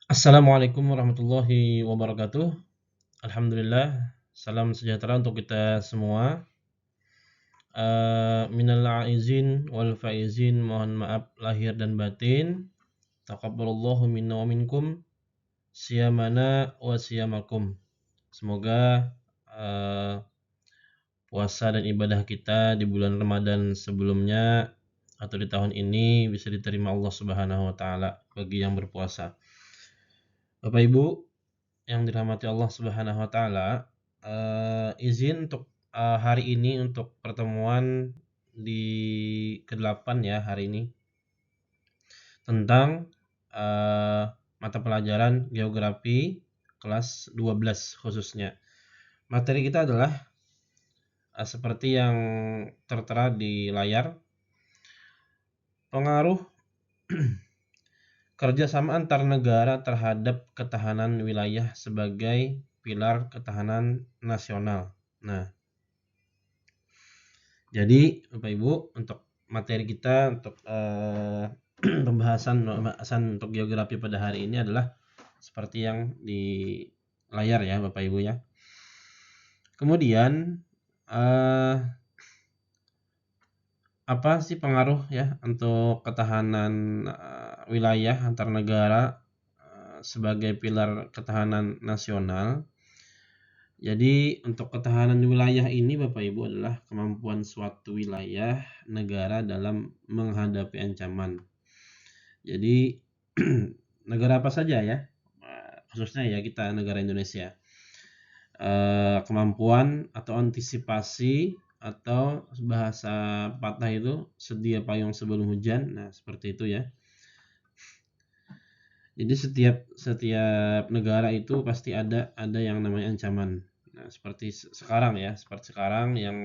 Assalamualaikum warahmatullahi wabarakatuh. Alhamdulillah, salam sejahtera untuk kita semua. Minal aizin wal faizin, mohon maaf lahir dan batin. Taqabbalallahu minna wa minkum, siyamana wa siyamakum. Semoga uh, puasa dan ibadah kita di bulan Ramadan sebelumnya atau di tahun ini bisa diterima Allah Subhanahu wa taala bagi yang berpuasa. Bapak Ibu yang dirahmati Allah Subhanahu wa taala, izin untuk hari ini untuk pertemuan di ke-8 ya hari ini tentang mata pelajaran geografi kelas 12 khususnya. Materi kita adalah seperti yang tertera di layar, pengaruh kerjasama antar negara terhadap ketahanan wilayah sebagai pilar ketahanan nasional. Nah, jadi Bapak Ibu untuk materi kita untuk pembahasan untuk geografi pada hari ini adalah seperti yang di layar ya Bapak Ibu ya. Kemudian apa sih pengaruh ya untuk ketahanan wilayah antar negara sebagai pilar ketahanan nasional? Jadi untuk ketahanan wilayah ini Bapak Ibu adalah kemampuan suatu wilayah negara dalam menghadapi ancaman. Jadi negara apa saja ya, khususnya ya kita negara Indonesia, kemampuan atau antisipasi atau bahasa patah itu sedia payung sebelum hujan. Nah seperti itu ya. Jadi setiap negara itu pasti ada yang namanya ancaman. Nah, seperti sekarang ya, seperti sekarang yang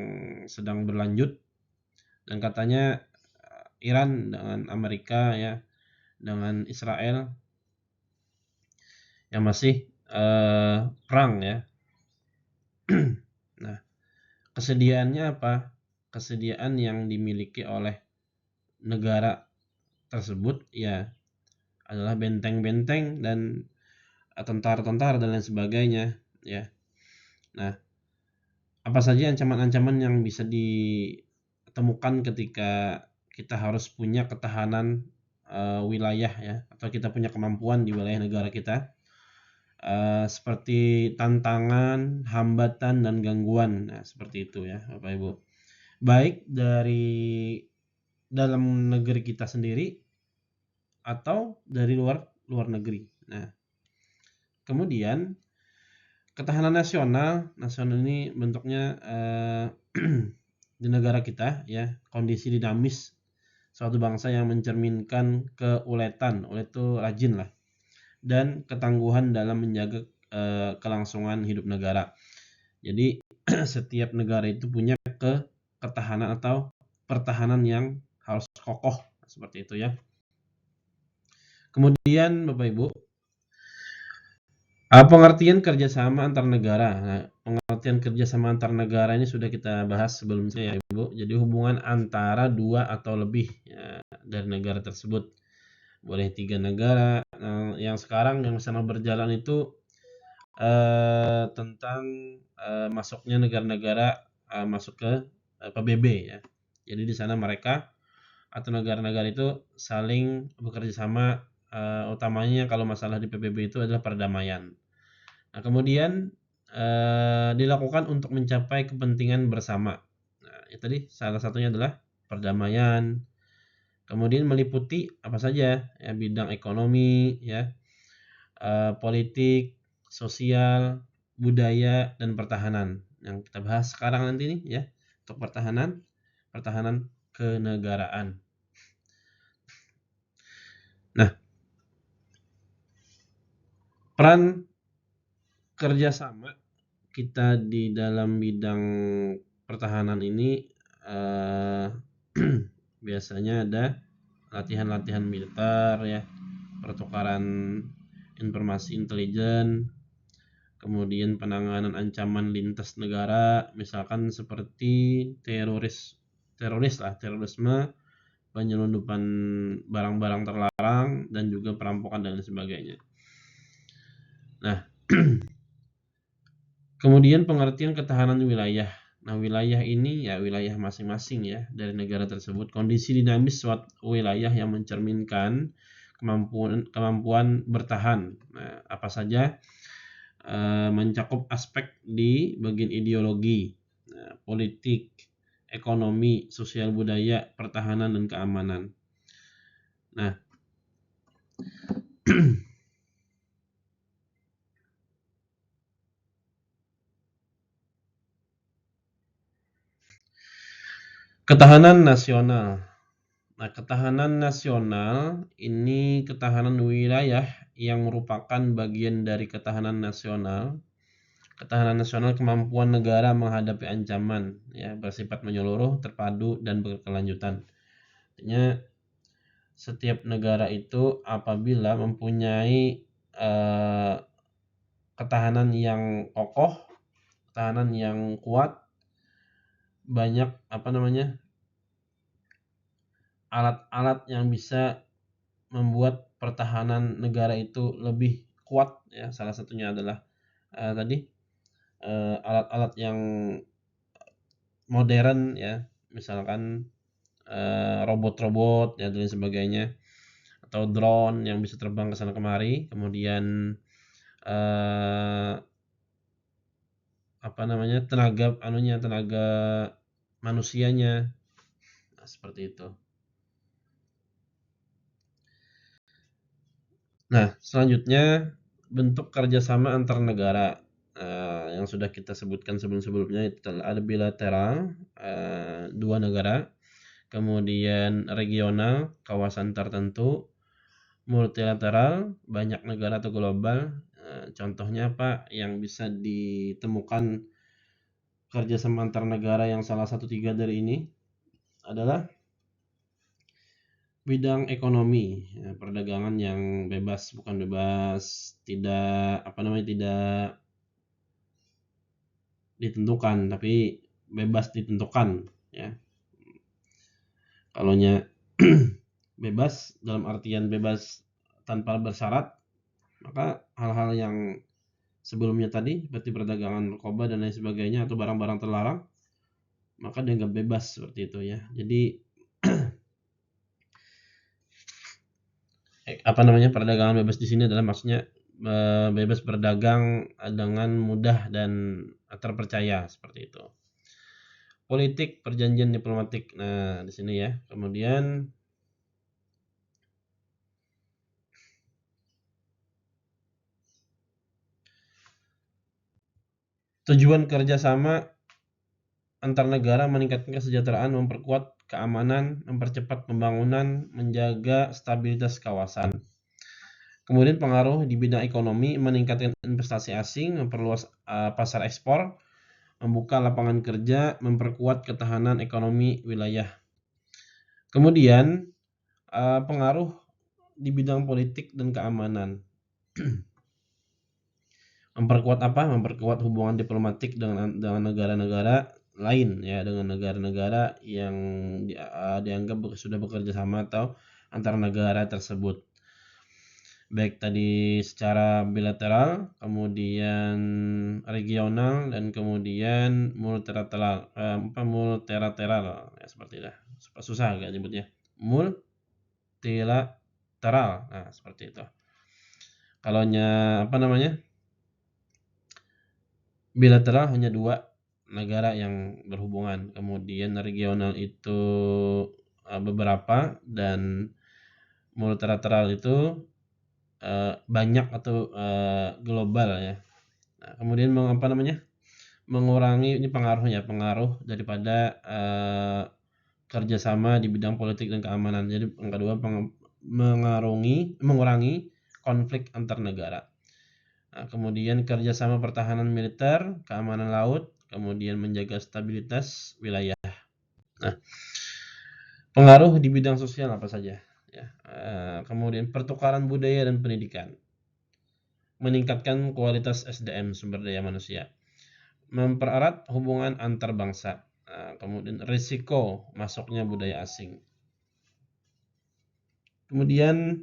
sedang berlanjut dan katanya Iran dengan Amerika ya, dengan Israel yang masih perang ya. Nah, kesediaannya apa? Kesediaan yang dimiliki oleh negara tersebut ya adalah benteng-benteng dan tentara-tentara dan lain sebagainya ya. Nah, apa saja ancaman-ancaman yang bisa ditemukan ketika kita harus punya ketahanan wilayah ya, atau kita punya kemampuan di wilayah negara kita, seperti tantangan, hambatan dan gangguan. Nah, seperti itu ya, Bapak Ibu. Baik dari dalam negeri kita sendiri atau dari luar negeri. Nah, kemudian ketahanan nasional ini bentuknya di negara kita ya, kondisi dinamis suatu bangsa yang mencerminkan keuletan, ulet itu rajin lah, dan ketangguhan dalam menjaga kelangsungan hidup negara. Jadi setiap negara itu punya ketahanan atau pertahanan yang harus kokoh seperti itu ya. Kemudian Bapak Ibu, pengertian kerjasama antar negara. Nah, pengertian kerjasama antar negara ini sudah kita bahas sebelumnya ya Ibu. Jadi hubungan antara dua atau lebih ya, dari negara tersebut. Boleh 3 negara. Nah, yang sekarang yang sedang berjalan itu tentang masuknya negara-negara masuk ke PBB ya. Jadi di sana mereka atau negara-negara itu saling bekerja sama, utamanya kalau masalah di PBB itu adalah perdamaian. Nah, kemudian dilakukan untuk mencapai kepentingan bersama. Nah, itu tadi salah satunya adalah perdamaian. Kemudian meliputi apa saja ya, bidang ekonomi ya, politik, sosial, budaya dan pertahanan. Yang kita bahas sekarang nanti nih ya, untuk pertahanan kenegaraan. Nah, peran kerjasama kita di dalam bidang pertahanan ini biasanya ada latihan-latihan militer ya, pertukaran informasi intelijen, kemudian penanganan ancaman lintas negara, misalkan seperti terorisme, penyelundupan barang-barang terlarang dan juga perampokan dan lain sebagainya. Nah, kemudian pengertian ketahanan wilayah. Nah, wilayah ini ya wilayah masing-masing ya dari negara tersebut. Kondisi dinamis suatu wilayah yang mencerminkan kemampuan bertahan. Nah, apa saja mencakup aspek di bagian ideologi, politik, ekonomi, sosial budaya, pertahanan dan keamanan. Nah, ketahanan nasional. Nah, ketahanan nasional ini ketahanan wilayah yang merupakan bagian dari ketahanan nasional. Ketahanan nasional kemampuan negara menghadapi ancaman ya bersifat menyeluruh, terpadu dan berkelanjutan. Artinya setiap negara itu apabila mempunyai ketahanan yang kokoh, ketahanan yang kuat, banyak alat-alat yang bisa membuat pertahanan negara itu lebih kuat ya. Salah satunya adalah alat-alat yang modern ya, misalkan robot-robot ya dan sebagainya, atau drone yang bisa terbang ke sana kemari, kemudian tenaga manusianya. Nah, seperti itu. Nah, selanjutnya bentuk kerjasama antar negara yang sudah kita sebutkan sebelum-sebelumnya itu ada bilateral, dua negara, kemudian regional, kawasan tertentu, multilateral, banyak negara atau global. Contohnya apa yang bisa ditemukan kerjasama antar negara yang salah satu tiga dari ini adalah bidang ekonomi, ya, perdagangan yang bebas, bukan bebas, tidak tidak ditentukan, tapi bebas ditentukan, ya. Kalaunya bebas dalam artian bebas tanpa bersyarat, maka hal-hal yang sebelumnya tadi seperti perdagangan narkoba dan lain sebagainya atau barang-barang terlarang, maka dianggap bebas seperti itu ya. Jadi perdagangan bebas di sini adalah maksudnya bebas berdagang dengan mudah dan terpercaya seperti itu. Politik, perjanjian diplomatik. Nah, di sini ya. Kemudian tujuan kerjasama antar negara meningkatkan kesejahteraan, memperkuat keamanan, mempercepat pembangunan, menjaga stabilitas kawasan. Kemudian pengaruh di bidang ekonomi, meningkatkan investasi asing, memperluas pasar ekspor, membuka lapangan kerja, memperkuat ketahanan ekonomi wilayah. Kemudian pengaruh di bidang politik dan keamanan. Memperkuat hubungan diplomatik dengan negara-negara lain ya, dengan negara-negara yang dianggap sudah bekerja sama atau antar negara tersebut. Baik tadi secara bilateral, kemudian regional dan kemudian multilateral ya, seperti itu. Susah agak nyebutnya. Multilateral. Nah, seperti itu. Kalaunya bilateral hanya dua negara yang berhubungan, kemudian regional itu beberapa, dan multilateral itu banyak atau global ya. Nah, kemudian mengurangi ini pengaruh daripada kerjasama di bidang politik dan keamanan. Jadi yang kedua mengurangi konflik antar negara. Nah, kemudian kerjasama pertahanan militer, keamanan laut, kemudian menjaga stabilitas wilayah. Nah, pengaruh di bidang sosial apa saja? Ya, kemudian pertukaran budaya dan pendidikan, meningkatkan kualitas SDM sumber daya manusia, mempererat hubungan antar bangsa, kemudian risiko masuknya budaya asing. Kemudian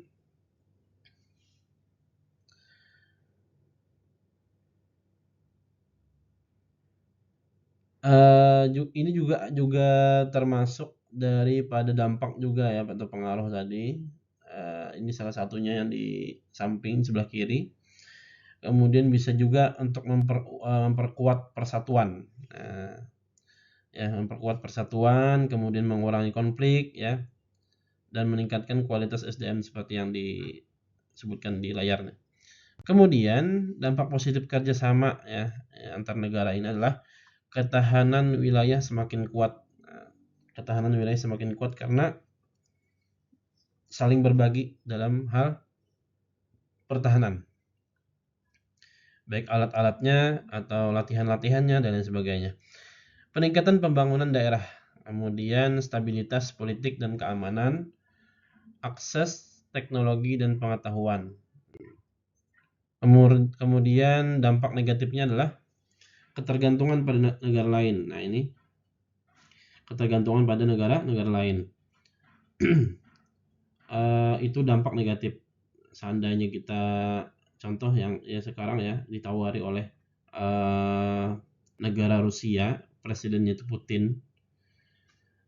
Ini juga termasuk daripada dampak juga ya atau pengaruh tadi. Ini salah satunya yang di samping sebelah kiri. Kemudian bisa juga untuk memperkuat persatuan. Ya, memperkuat persatuan, kemudian mengurangi konflik ya, dan meningkatkan kualitas SDM seperti yang disebutkan di layarnya. Kemudian dampak positif kerjasama ya antar negara ini adalah ketahanan wilayah semakin kuat. Ketahanan wilayah semakin kuat karena saling berbagi dalam hal pertahanan, baik alat-alatnya atau latihan-latihannya dan lain sebagainya. Peningkatan pembangunan daerah, kemudian stabilitas politik dan keamanan, akses teknologi dan pengetahuan. Kemudian dampak negatifnya adalah ketergantungan pada negara lain. Nah, ini ketergantungan pada negara-negara lain. Itu dampak negatif. Seandainya kita contoh yang ya sekarang ya ditawari oleh negara Rusia, presidennya itu Putin,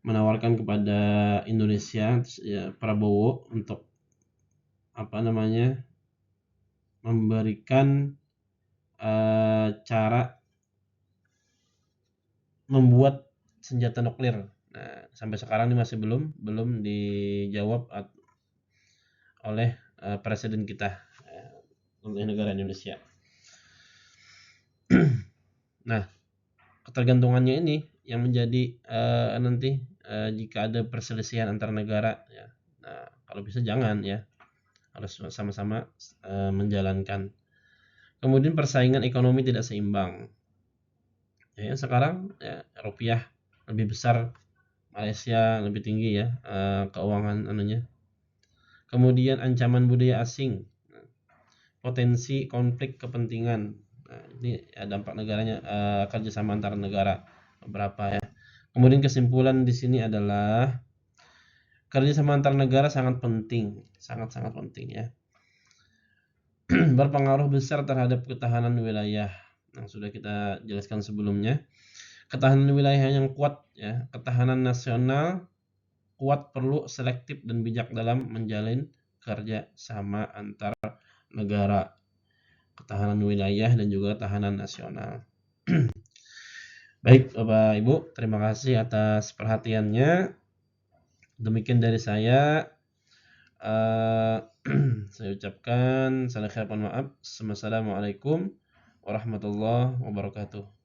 menawarkan kepada Indonesia ya, Prabowo untuk memberikan cara membuat senjata nuklir. Nah, sampai sekarang ini masih belum dijawab oleh presiden kita, oleh negara Indonesia. Nah, ketergantungannya ini yang menjadi nanti jika ada perselisihan antar negara ya. Nah, kalau bisa jangan ya, harus sama-sama menjalankan. Kemudian persaingan ekonomi tidak seimbang. Ya, sekarang ya, rupiah lebih besar, Malaysia lebih tinggi ya keuangan anunya. Kemudian ancaman budaya asing, potensi konflik kepentingan. Nah, ini ya dampak negaranya kerjasama antar negara beberapa ya. Kemudian kesimpulan di sini adalah kerjasama antar negara sangat penting, sangat-sangat penting ya. Berpengaruh besar terhadap ketahanan wilayah yang sudah kita jelaskan sebelumnya. Ketahanan wilayah yang kuat ya, ketahanan nasional kuat perlu selektif dan bijak dalam menjalin kerja sama antar negara, ketahanan wilayah dan juga ketahanan nasional. Baik Bapak Ibu, terima kasih atas perhatiannya. Demikian dari saya. Saya ucapkan salam khairan maaf. Assalamualaikum warahmatullahi wabarakatuh.